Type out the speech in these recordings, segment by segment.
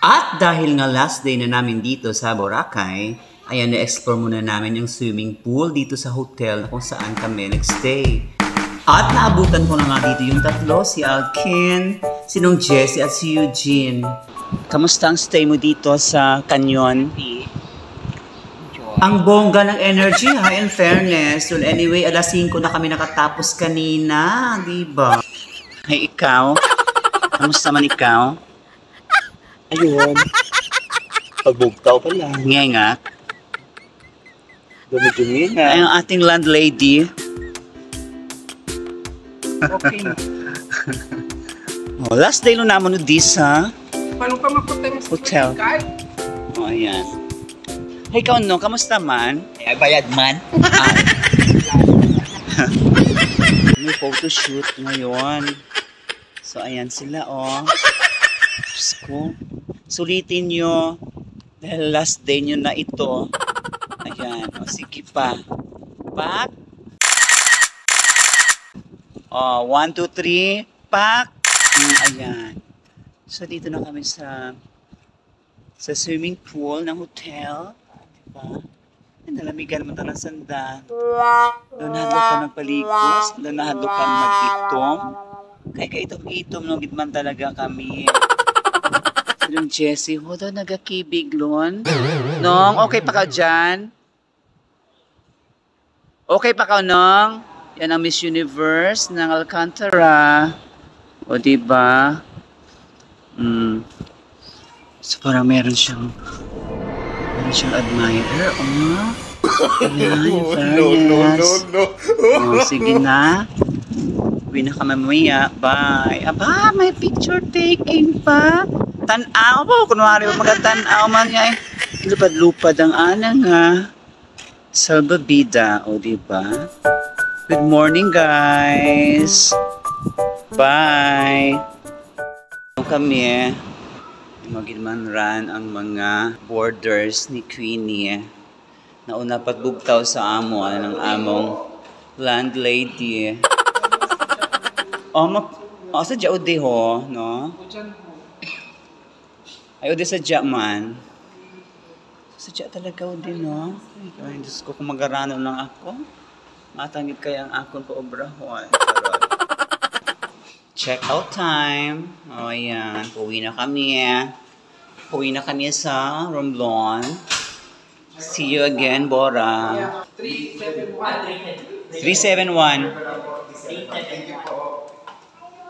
At dahil nga last day na namin dito sa Boracay, ayan, na-explore muna namin yung swimming pool dito sa hotel na kung saan kami nag-stay. At naabutan ko na nga dito yung tatlo, si Alkin, si Nong Jessie at si Eugene. Kamusta ang stay mo dito sa Canyon? Ang bongga ng energy, ha, in fairness. Well, anyway, alas 5 na kami nakatapos kanina, di ba? Hey, ikaw? Kamusta man ikaw? Ayun. Pagbugtaw pa lang. Ngengak. Dumi-dumi nga. Ay, ang ating landlady. Okay. Oh, last day nun naman this, ha? Paano ka mapunta mo sa hotel? Oh, ayan. Hey, ikaw, no? Kamusta man? Ay, bayad man. May photoshoot ngayon. So, ayan sila, oh. Diyos ko. Sulitin nyo. Dahil last day nyo na ito. Ayan. O, sige pa. Pak. O, 1, 2, 3. Pak. Ayan. So, dito na kami sa swimming pool ng hotel. Diba? Nalamigan naman ito ng sanda. Doon nahadlok ka ng paligos. Doon nahadlok ka mag-itom. Kaya kaitom-itom no, gitman talaga kami. Yung Jessie, daw nagakibig lon. Nong, okay pa ka dyan? Okay pa ka, Nong? Yan ang Miss Universe ng Alcantara. O, diba? So, parang meron siyang admirer. Ayan, in fairness. No. Sige na. Uwi na ka mamaya. Bye. Aba, may picture taking pa. Tanaw po. Kunwari mo magtanaw man nga. Lupad-lupad ang anang ha. Salbabida. O, diba? Good morning, guys. Bye. Kami magilmanran ang mga borders ni Queenie. Nauna pagbugtaw sa amo ng among landlady. Sadya o di ho, no? Ay, o di sadya man. Sadya talaga o di, no? Ay, Diyos ko, kung mag-arano lang ako, matangit kaya ang akon pa obrahon. Check out time. O, ayan. Uwi na kami. Uwi na kami sa Romblon. See you again, Bora. 371.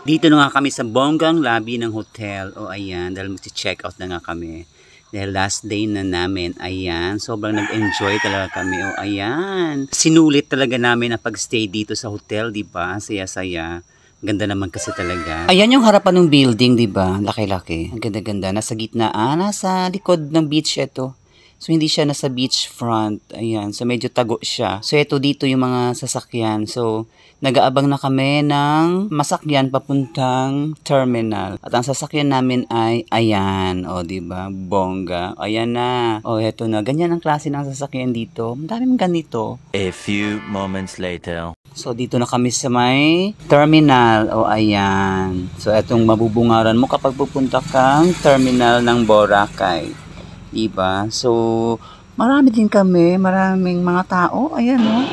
Dito na nga kami sa bonggang lobby ng hotel. O ayan, dahil mag-check out na nga kami. Dahil last day na namin, ayan, sobrang nag-enjoy talaga kami. O ayan, sinulit talaga namin ang pag-stay dito sa hotel, di ba? Saya-saya. Ganda naman kasi talaga. Ayan yung harapan ng building, di ba? Laki-laki. Ang ganda-ganda. Nasa gitna, nasa likod ng beach ito. So, hindi siya nasa beach front. Ayan. So, medyo tago siya. So, ito dito yung mga sasakyan. So, nag-aabang na kami ng masakyan papuntang terminal. At ang sasakyan namin ay, ayan. O, diba? Bongga. Ayan na. O, eto na. Ganyan ang klase ng sasakyan dito. Ang daming ganito. A few moments later. So, dito na kami sa may terminal. O, ayan. So, etong mabubungaran mo kapag pupunta kang terminal ng Boracay. Diba? So, marami din kami, maraming mga tao. Ayan, no?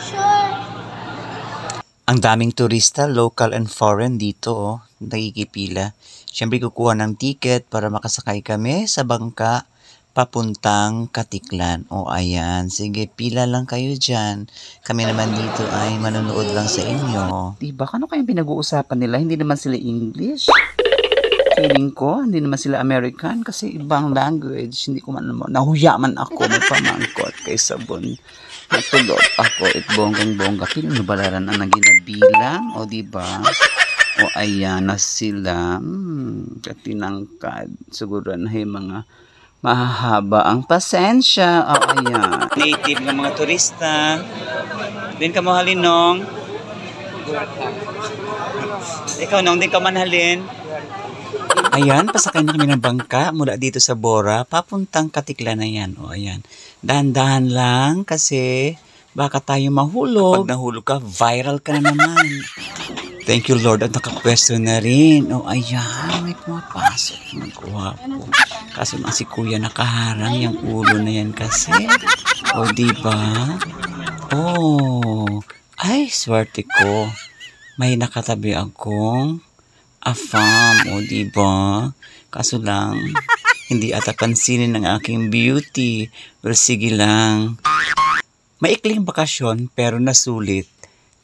Sure. Ang daming turista, local and foreign dito, oh. Nagkikipila. Siyempre, kukuha ng ticket para makasakay kami sa bangka papuntang Katiklan. O, ayan. Sige, pila lang kayo dyan. Kami naman dito ay manonood lang sa inyo. Diba? Ano kayang pinag-uusapan nila? Hindi naman sila English. Feeling ko, hindi naman sila American kasi ibang language. Hindi ko man naman, nahuyaman ako ng pamangkot kay sabon. Natulog ako, bonggang-bongga. Pilang nabalaran ang naginabilang, o diba? O ayan na sila. Katinangkad. Siguro na yung mga mahahaba ang pasensya. O ayan. Native ng mga turista. Din ka mahalin, Nong? Ikaw, Nong, din ka manhalin? Ayan, pasakay na kami ng bangka mula dito sa Bora, papuntang Katiklan na yan. O, ayan. Dahan-dahan lang kasi baka tayo mahulog. Kapag nahulog ka, viral ka na naman. Thank you, Lord. At nakapwesto na rin. O, ayan. May pumapasok. Magwapo. Kaso nga si Kuya nakaharang yung ulo na yan kasi. O, diba? Oh. Ay, swerte ko. May nakatabi akong afam. O, diba? Kaso lang, hindi ata pansinin ng aking beauty. Pero sige lang. Maikling bakasyon pero nasulit.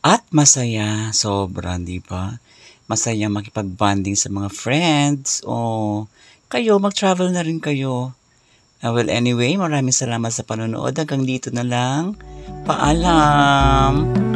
At masaya, sobra, di ba? Masaya makipag-bonding sa mga friends. O, kayo, mag-travel na rin kayo. Well, anyway, maraming salamat sa panonood. Hanggang dito na lang. Paalam!